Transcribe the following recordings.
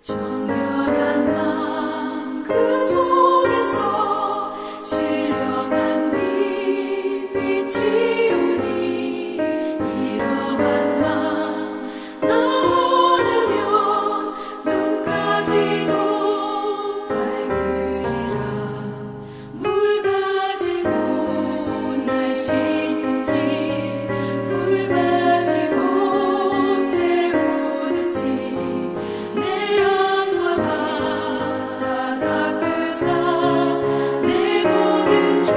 정결한 마음 그 속에서 신령한 빛이 오니 이러한 마음 나 얻으면 눈까지도 밝으리라. 물 가지고 날 씻든지 불 가지고 태우든지 내 영과 바다 닦으사 내 모든 죄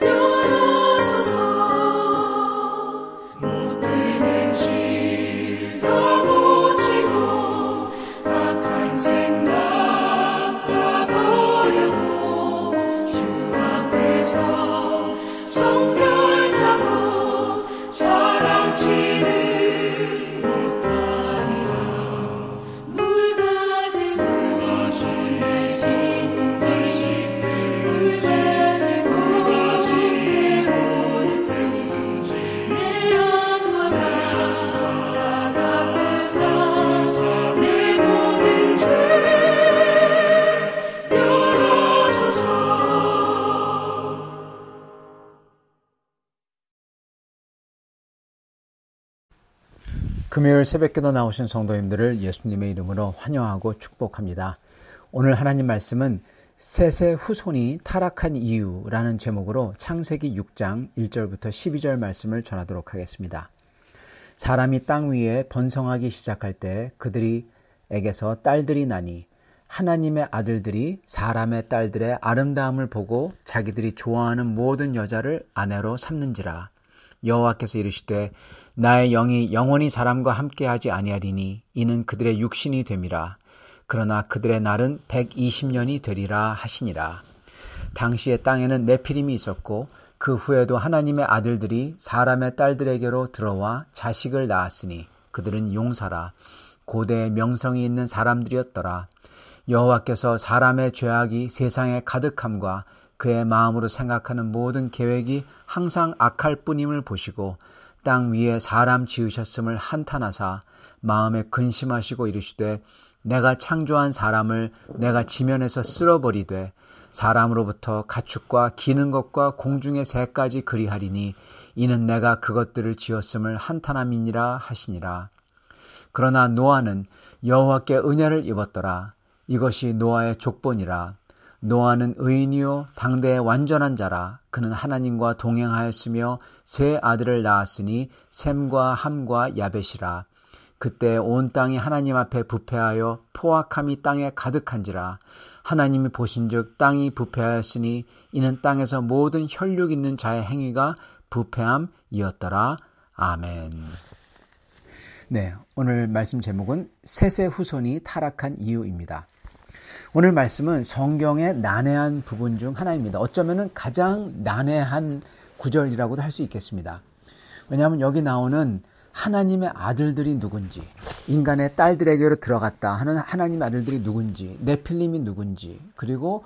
열어소서. 못되는 실 다 고치고 악한 생각 다 버려도 주 앞에서 정결하고 사랑치는 못하리라. 물 가지고 날 씻든지 불 가지고 태우든지 내 영과 바다 닦으사 내 모든 죄 열어소서. 금요일 새벽기도 나오신 성도님들을 예수님의 이름으로 환영하고 축복합니다. 오늘 하나님 말씀은 셋의 후손이 타락한 이유라는 제목으로 창세기 6장 1절부터 12절 말씀을 전하도록 하겠습니다. 사람이 땅 위에 번성하기 시작할 때 그들에게서 딸들이 나니 하나님의 아들들이 사람의 딸들의 아름다움을 보고 자기들이 좋아하는 모든 여자를 아내로 삼는지라. 여호와께서 이르시되 나의 영이 영원히 사람과 함께하지 아니하리니 이는 그들의 육신이 됨이라. 그러나 그들의 날은 120년이 되리라 하시니라. 당시에 땅에는 네피림이 있었고 그 후에도 하나님의 아들들이 사람의 딸들에게로 들어와 자식을 낳았으니 그들은 용사라. 고대의 명성이 있는 사람들이었더라. 여호와께서 사람의 죄악이 세상에 가득함과 그의 마음으로 생각하는 모든 계획이 항상 악할 뿐임을 보시고 땅 위에 사람 지으셨음을 한탄하사 마음에 근심하시고 이르시되 내가 창조한 사람을 내가 지면에서 쓸어버리되 사람으로부터 가축과 기는 것과 공중의 새까지 그리하리니 이는 내가 그것들을 지었음을 한탄함이니라 하시니라. 그러나 노아는 여호와께 은혜를 입었더라. 이것이 노아의 족본이라. 노아는 의인이요 당대의 완전한 자라. 그는 하나님과 동행하였으며 세 아들을 낳았으니 셈과 함과 야벳이라. 그때 온 땅이 하나님 앞에 부패하여 포악함이 땅에 가득한지라. 하나님이 보신즉 땅이 부패하였으니 이는 땅에서 모든 혈육 있는 자의 행위가 부패함이었더라. 아멘. 네, 오늘 말씀 제목은 셋의 후손이 타락한 이유입니다. 오늘 말씀은 성경의 난해한 부분 중 하나입니다. 어쩌면 가장 난해한 구절이라고도 할 수 있겠습니다. 왜냐하면 여기 나오는 하나님의 아들들이 누군지, 인간의 딸들에게로 들어갔다 하는 하나님의 아들들이 누군지, 네필림이 누군지, 그리고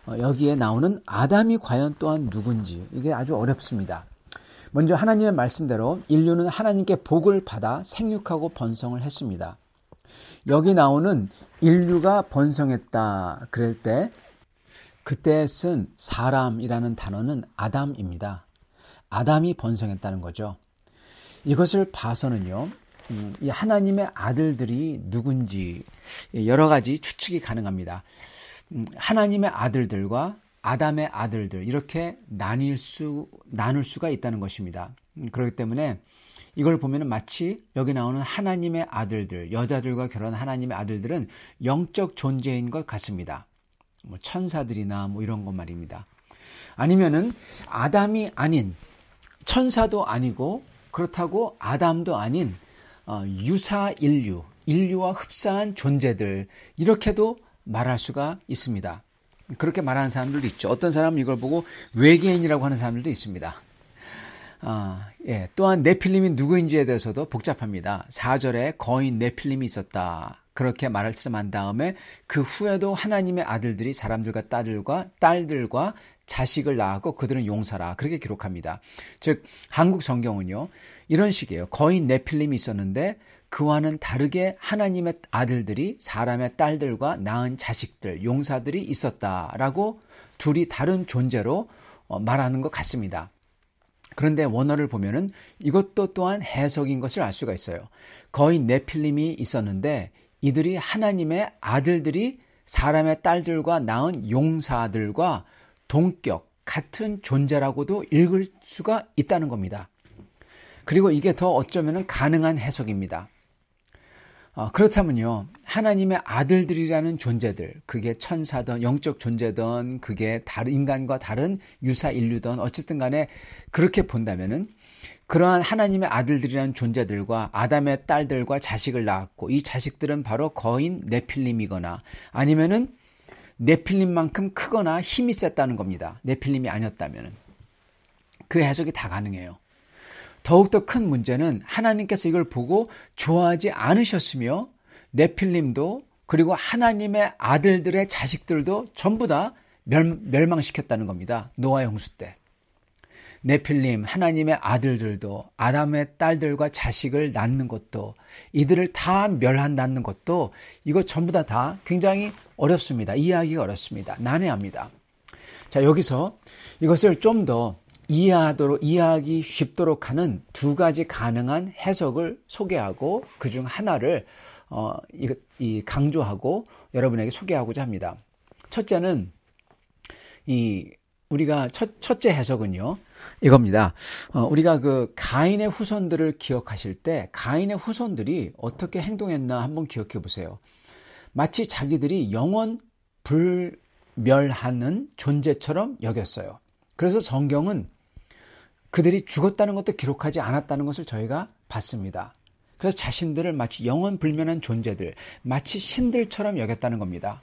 여기에 나오는 아담이 과연 또한 누군지, 이게 아주 어렵습니다. 먼저 하나님의 말씀대로 인류는 하나님께 복을 받아 생육하고 번성을 했습니다. 여기 나오는 인류가 번성했다 그럴 때 그때 쓴 사람이라는 단어는 아담입니다. 아담이 번성했다는 거죠. 이것을 봐서는요, 이 하나님의 아들들이 누군지 여러 가지 추측이 가능합니다. 하나님의 아들들과 아담의 아들들 이렇게 나눌 수가 있다는 것입니다. 그렇기 때문에 이걸 보면 마치 여기 나오는 하나님의 아들들, 여자들과 결혼한 하나님의 아들들은 영적 존재인 것 같습니다. 뭐 천사들이나 뭐 이런 것 말입니다. 아니면은 아담이 아닌 천사도 아니고 그렇다고 아담도 아닌 유사 인류와 흡사한 존재들 이렇게도 말할 수가 있습니다. 그렇게 말하는 사람들도 있죠. 어떤 사람은 이걸 보고 외계인이라고 하는 사람들도 있습니다. 또한 네필림이 누구인지에 대해서도 복잡합니다. 4절에 거인 네필림이 있었다. 그렇게 말씀한 다음에 그 후에도 하나님의 아들들이 사람들과 딸들과 자식을 낳았고 그들은 용사라. 그렇게 기록합니다. 즉 한국 성경은요. 이런 식이에요. 거인 네필림이 있었는데 그와는 다르게 하나님의 아들들이 사람의 딸들과 낳은 자식들, 용사들이 있었다라고 둘이 다른 존재로 말하는 것 같습니다. 그런데 원어를 보면은 이것도 또한 해석인 것을 알 수가 있어요. 거의 네필림이 있었는데 이들이 하나님의 아들들이 사람의 딸들과 낳은 용사들과 동격, 같은 존재라고도 읽을 수가 있다는 겁니다. 그리고 이게 더 어쩌면 가능한 해석입니다. 그렇다면요, 하나님의 아들들이라는 존재들, 그게 천사든 영적 존재든 그게 다른 인간과 다른 유사 인류든 어쨌든 간에 그렇게 본다면은 그러한 하나님의 아들들이라는 존재들과 아담의 딸들과 자식을 낳았고 이 자식들은 바로 거인 네필림이거나 아니면은 네필림만큼 크거나 힘이 셌다는 겁니다. 네필림이 아니었다면은. 그 해석이 다 가능해요. 더욱더 큰 문제는 하나님께서 이걸 보고 좋아하지 않으셨으며 네필림도 그리고 하나님의 아들들의 자식들도 전부 다 멸망시켰다는 겁니다. 노아의 홍수 때. 네필림, 하나님의 아들들도 아담의 딸들과 자식을 낳는 것도 이들을 다 멸한다는 것도 이거 전부 다 굉장히 어렵습니다. 이해하기가 어렵습니다. 난해합니다. 자, 여기서 이것을 좀 더 이해하기 쉽도록 하는 두 가지 가능한 해석을 소개하고 그중 하나를 강조하고 여러분에게 소개하고자 합니다. 첫째는 우리가 첫째 해석은요. 이겁니다. 우리가 그 가인의 후손들을 기억하실 때 가인의 후손들이 어떻게 행동했나 한번 기억해 보세요. 마치 자기들이 영원 불멸하는 존재처럼 여겼어요. 그래서 성경은 그들이 죽었다는 것도 기록하지 않았다는 것을 저희가 봤습니다. 그래서 자신들을 마치 영원 불멸한 존재들, 마치 신들처럼 여겼다는 겁니다.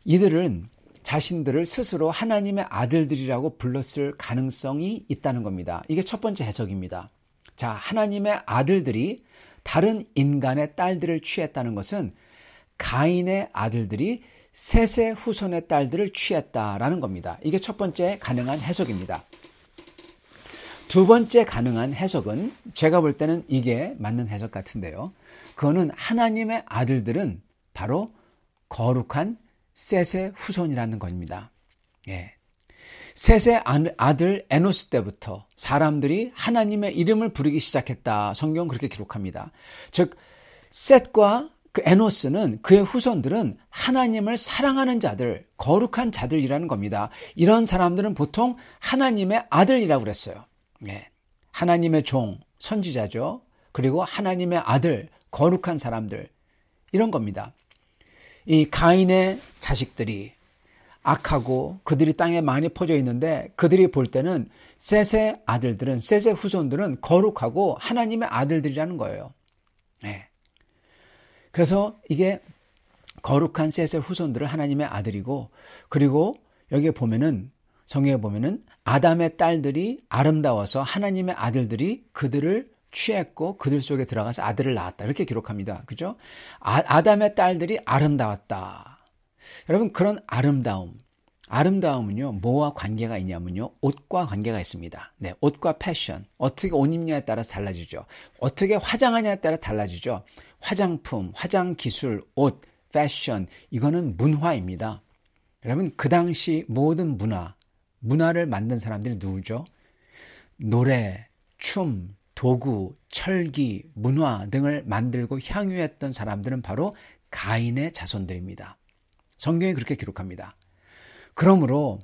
이들은 자신들을 스스로 하나님의 아들들이라고 불렀을 가능성이 있다는 겁니다. 이게 첫 번째 해석입니다. 자, 하나님의 아들들이 다른 인간의 딸들을 취했다는 것은 가인의 아들들이 셋의 후손의 딸들을 취했다라는 겁니다. 이게 첫 번째 가능한 해석입니다. 두 번째 가능한 해석은 제가 볼 때는 이게 맞는 해석 같은데요. 그거는 하나님의 아들들은 바로 거룩한 셋의 후손이라는 겁니다. 예. 셋의 아들 에노스 때부터 사람들이 하나님의 이름을 부르기 시작했다. 성경은 그렇게 기록합니다. 즉 셋과 그 에노스는 그의 후손들은 하나님을 사랑하는 자들, 거룩한 자들이라는 겁니다. 이런 사람들은 보통 하나님의 아들이라고 그랬어요. 예. 하나님의 종, 선지자죠. 그리고 하나님의 아들, 거룩한 사람들 이런 겁니다. 이 가인의 자식들이 악하고 그들이 땅에 많이 퍼져 있는데 그들이 볼 때는 셋의 아들들은 셋의 후손들은 거룩하고 하나님의 아들들이라는 거예요. 예. 그래서 이게 거룩한 셋의 후손들은 하나님의 아들이고 그리고 여기에 보면은 성경에 보면은 아담의 딸들이 아름다워서 하나님의 아들들이 그들을 취했고 그들 속에 들어가서 아들을 낳았다. 이렇게 기록합니다. 그죠? 아담의 딸들이 아름다웠다. 여러분 그런 아름다움은요. 뭐와 관계가 있냐면요. 옷과 관계가 있습니다. 네, 옷과 패션. 어떻게 옷 입냐에 따라서 달라지죠. 어떻게 화장하냐에 따라 달라지죠. 화장품, 화장기술, 옷, 패션 이거는 문화입니다. 여러분 그 당시 모든 문화를 만든 사람들이 누구죠? 노래, 춤, 도구, 철기, 문화 등을 만들고 향유했던 사람들은 바로 가인의 자손들입니다. 성경이 그렇게 기록합니다. 그러므로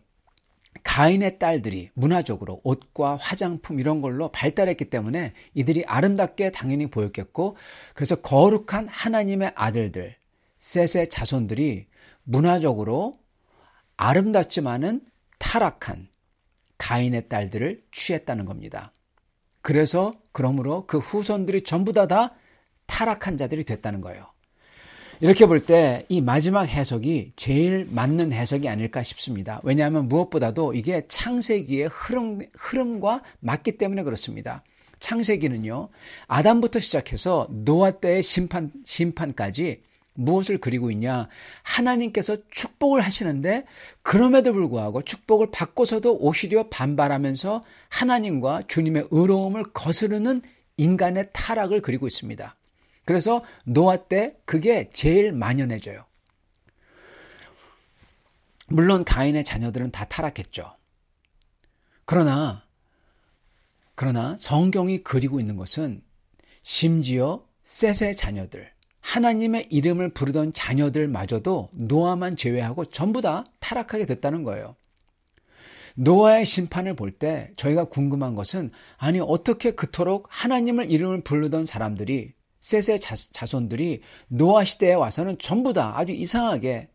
가인의 딸들이 문화적으로 옷과 화장품 이런 걸로 발달했기 때문에 이들이 아름답게 당연히 보였겠고 그래서 거룩한 하나님의 아들들, 셋의 자손들이 문화적으로 아름답지만은 타락한 가인의 딸들을 취했다는 겁니다. 그러므로 그 후손들이 전부 다 타락한 자들이 됐다는 거예요. 이렇게 볼 때 이 마지막 해석이 제일 맞는 해석이 아닐까 싶습니다. 왜냐하면 무엇보다도 이게 창세기의 흐름과 맞기 때문에 그렇습니다. 창세기는요, 아담부터 시작해서 노아 때의 심판까지 무엇을 그리고 있냐? 하나님께서 축복을 하시는데 그럼에도 불구하고 축복을 받고서도 오히려 반발하면서 하나님과 주님의 의로움을 거스르는 인간의 타락을 그리고 있습니다. 그래서 노아 때 그게 제일 만연해져요. 물론 가인의 자녀들은 다 타락했죠. 그러나 성경이 그리고 있는 것은 심지어 셋의 자녀들, 하나님의 이름을 부르던 자녀들마저도 노아만 제외하고 전부 다 타락하게 됐다는 거예요. 노아의 심판을 볼 때 저희가 궁금한 것은, 아니 어떻게 그토록 하나님을 이름을 부르던 사람들이, 셋의 자손들이 노아 시대에 와서는 전부 다 아주 이상하게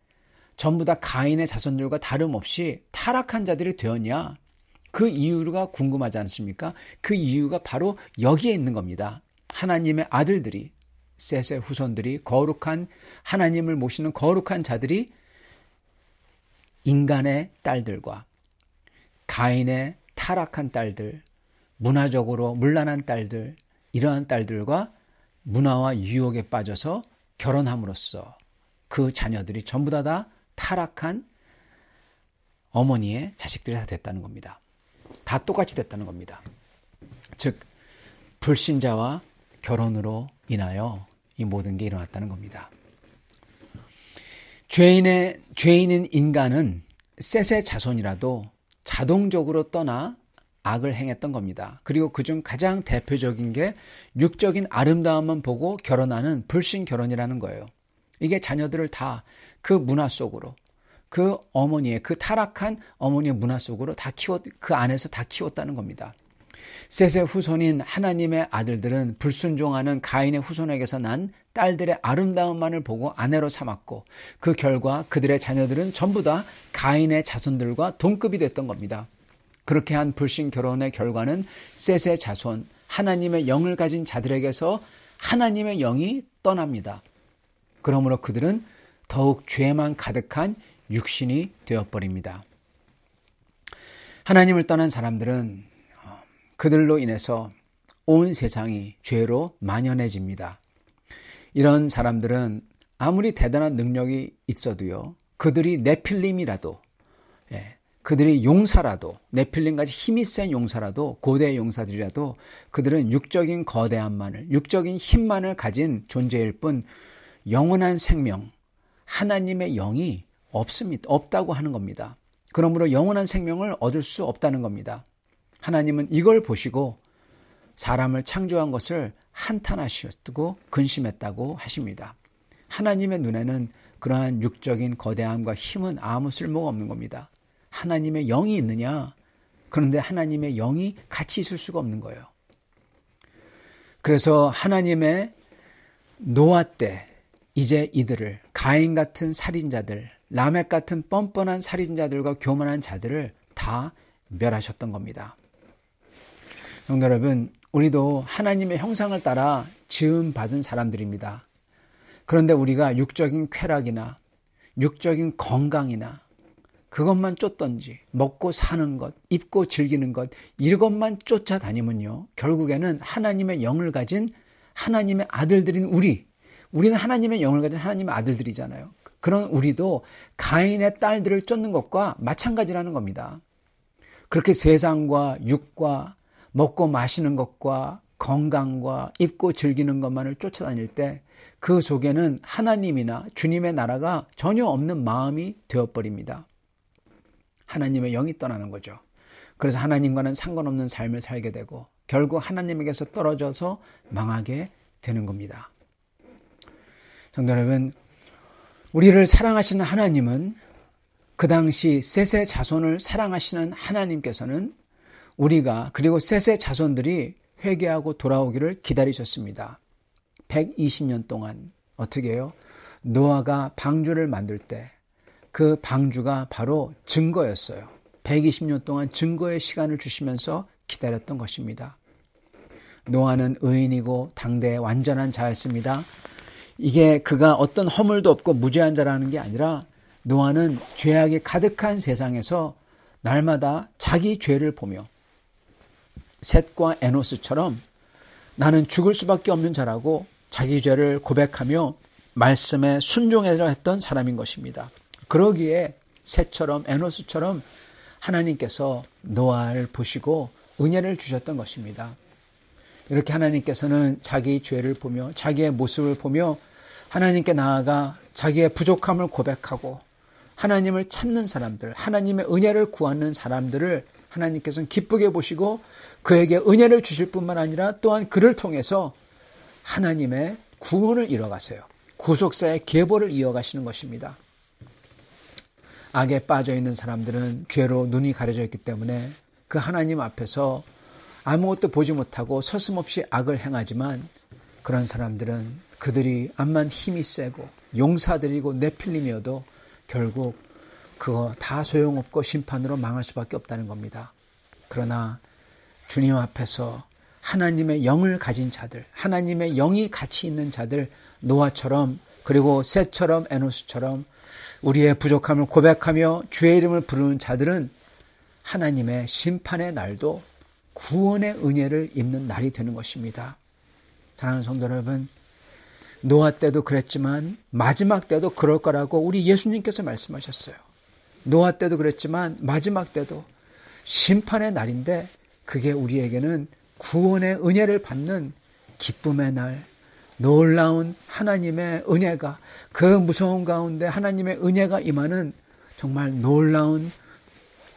전부 다 가인의 자손들과 다름없이 타락한 자들이 되었냐? 그 이유가 궁금하지 않습니까? 그 이유가 바로 여기에 있는 겁니다. 하나님의 아들들이, 셋의 후손들이, 거룩한 하나님을 모시는 거룩한 자들이 인간의 딸들과 가인의 타락한 딸들, 문화적으로 문란한 딸들, 이러한 딸들과 문화와 유혹에 빠져서 결혼함으로써 그 자녀들이 전부 다 타락한 어머니의 자식들이 다 됐다는 겁니다. 다 똑같이 됐다는 겁니다. 즉 불신자와 결혼으로 인하여 이 모든 게 일어났다는 겁니다. 죄인인 인간은 셋의 자손이라도 자동적으로 떠나 악을 행했던 겁니다. 그리고 그중 가장 대표적인 게 육적인 아름다움만 보고 결혼하는 불신 결혼이라는 거예요. 이게 자녀들을 다 그 문화 속으로, 그 어머니의, 그 타락한 어머니의 문화 속으로 그 안에서 다 키웠다는 겁니다. 셋의 후손인 하나님의 아들들은 불순종하는 가인의 후손에게서 난 딸들의 아름다움만을 보고 아내로 삼았고, 그 결과 그들의 자녀들은 전부 다 가인의 자손들과 동급이 됐던 겁니다. 그렇게 한 불신 결혼의 결과는 셋의 자손, 하나님의 영을 가진 자들에게서 하나님의 영이 떠납니다. 그러므로 그들은 더욱 죄만 가득한 육신이 되어버립니다. 하나님을 떠난 사람들은 그들로 인해서 온 세상이 죄로 만연해집니다. 이런 사람들은 아무리 대단한 능력이 있어도요, 그들이 네필림이라도, 그들이 용사라도, 네필림같이 힘이 센 용사라도, 고대 용사들이라도 그들은 육적인 거대함만을, 육적인 힘만을 가진 존재일 뿐 영원한 생명, 하나님의 영이 없다고 하는 겁니다. 그러므로 영원한 생명을 얻을 수 없다는 겁니다. 하나님은 이걸 보시고 사람을 창조한 것을 한탄하시고 근심했다고 하십니다. 하나님의 눈에는 그러한 육적인 거대함과 힘은 아무 쓸모가 없는 겁니다. 하나님의 영이 있느냐? 그런데 하나님의 영이 같이 있을 수가 없는 거예요. 그래서 하나님의 노아 때 이제 이들을, 가인 같은 살인자들, 라멕 같은 뻔뻔한 살인자들과 교만한 자들을 다 멸하셨던 겁니다. 성도 여러분, 우리도 하나님의 형상을 따라 지음받은 사람들입니다. 그런데 우리가 육적인 쾌락이나 육적인 건강이나 그것만 쫓던지, 먹고 사는 것, 입고 즐기는 것, 이것만 쫓아다니면요, 결국에는 하나님의 영을 가진 하나님의 아들들인 우리는 하나님의 영을 가진 하나님의 아들들이잖아요. 그런 우리도 가인의 딸들을 쫓는 것과 마찬가지라는 겁니다. 그렇게 세상과 육과 먹고 마시는 것과 건강과 입고 즐기는 것만을 쫓아다닐 때 그 속에는 하나님이나 주님의 나라가 전혀 없는 마음이 되어버립니다. 하나님의 영이 떠나는 거죠. 그래서 하나님과는 상관없는 삶을 살게 되고 결국 하나님에게서 떨어져서 망하게 되는 겁니다. 성도 여러분, 우리를 사랑하시는 하나님은, 그 당시 셋의 자손을 사랑하시는 하나님께서는 우리가, 그리고 셋의 자손들이 회개하고 돌아오기를 기다리셨습니다. 120년 동안 어떻게 해요? 노아가 방주를 만들 때 그 방주가 바로 증거였어요. 120년 동안 증거의 시간을 주시면서 기다렸던 것입니다. 노아는 의인이고 당대의 완전한 자였습니다. 이게 그가 어떤 허물도 없고 무죄한 자라는 게 아니라, 노아는 죄악이 가득한 세상에서 날마다 자기 죄를 보며 셋과 에노스처럼 나는 죽을 수밖에 없는 자라고 자기 죄를 고백하며 말씀에 순종해라 했던 사람인 것입니다. 그러기에 셋처럼 에노스처럼 하나님께서 노아를 보시고 은혜를 주셨던 것입니다. 이렇게 하나님께서는 자기 죄를 보며 자기의 모습을 보며 하나님께 나아가 자기의 부족함을 고백하고 하나님을 찾는 사람들, 하나님의 은혜를 구하는 사람들을 하나님께서는 기쁘게 보시고 그에게 은혜를 주실 뿐만 아니라 또한 그를 통해서 하나님의 구원을 이뤄가세요. 구속사의 계보를 이어가시는 것입니다. 악에 빠져 있는 사람들은 죄로 눈이 가려져 있기 때문에 그 하나님 앞에서 아무것도 보지 못하고 서슴없이 악을 행하지만 그런 사람들은 그들이 암만 힘이 세고 용사들이고 네필림이어도 결국 그거 다 소용없고 심판으로 망할 수밖에 없다는 겁니다. 그러나 주님 앞에서 하나님의 영을 가진 자들, 하나님의 영이 같이 있는 자들, 노아처럼 그리고 셋처럼 에노스처럼 우리의 부족함을 고백하며 주의 이름을 부르는 자들은 하나님의 심판의 날도 구원의 은혜를 입는 날이 되는 것입니다. 사랑하는 성도 여러분, 노아 때도 그랬지만 마지막 때도 그럴 거라고 우리 예수님께서 말씀하셨어요. 노아 때도 그랬지만 마지막 때도 심판의 날인데 그게 우리에게는 구원의 은혜를 받는 기쁨의 날, 놀라운 하나님의 은혜가, 그 무서운 가운데 하나님의 은혜가 임하는 정말 놀라운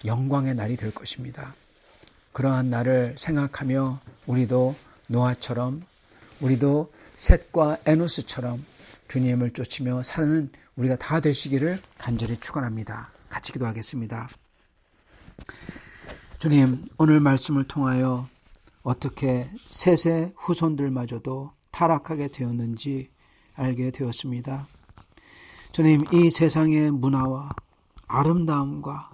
영광의 날이 될 것입니다. 그러한 날을 생각하며 우리도 노아처럼, 우리도 셋과 에노스처럼 주님을 쫓으며 사는 우리가 다 되시기를 간절히 축원합니다. 같이 기도하겠습니다. 주님, 오늘 말씀을 통하여 어떻게 셋의 후손들마저도 타락하게 되었는지 알게 되었습니다. 주님, 이 세상의 문화와 아름다움과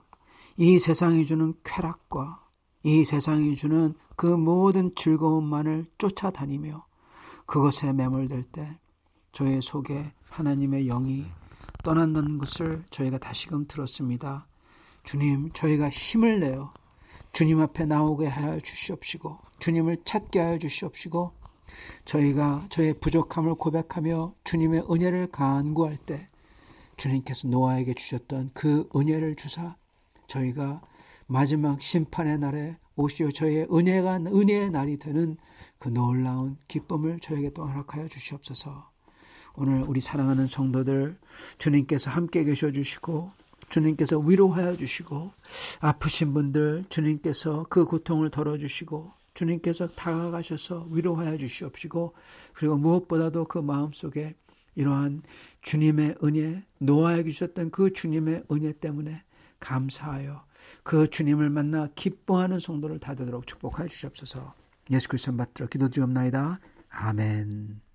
이 세상이 주는 쾌락과 이 세상이 주는 그 모든 즐거움만을 쫓아다니며 그것에 매몰될 때 저의 속에 하나님의 영이 떠난다는 것을 저희가 다시금 들었습니다. 주님, 저희가 힘을 내어 주님 앞에 나오게 하여 주시옵시고 주님을 찾게 하여 주시옵시고 저희가 저의 부족함을 고백하며 주님의 은혜를 간구할 때 주님께서 노아에게 주셨던 그 은혜를 주사 저희가 마지막 심판의 날에 오시어 저희의 은혜의 날이 되는 그 놀라운 기쁨을 저에게 또 허락하여 주시옵소서. 오늘 우리 사랑하는 성도들 주님께서 함께 계셔 주시고 주님께서 위로하여 주시고 아프신 분들 주님께서 그 고통을 덜어주시고 주님께서 다가가셔서 위로하여 주시옵시고 그리고 무엇보다도 그 마음속에 이러한 주님의 은혜, 노아에게 주셨던 그 주님의 은혜 때문에 감사하여 그 주님을 만나 기뻐하는 성도를 다 되도록 축복하여 주시옵소서. 예수 그리스도 받들어 기도드리옵나이다. 아멘.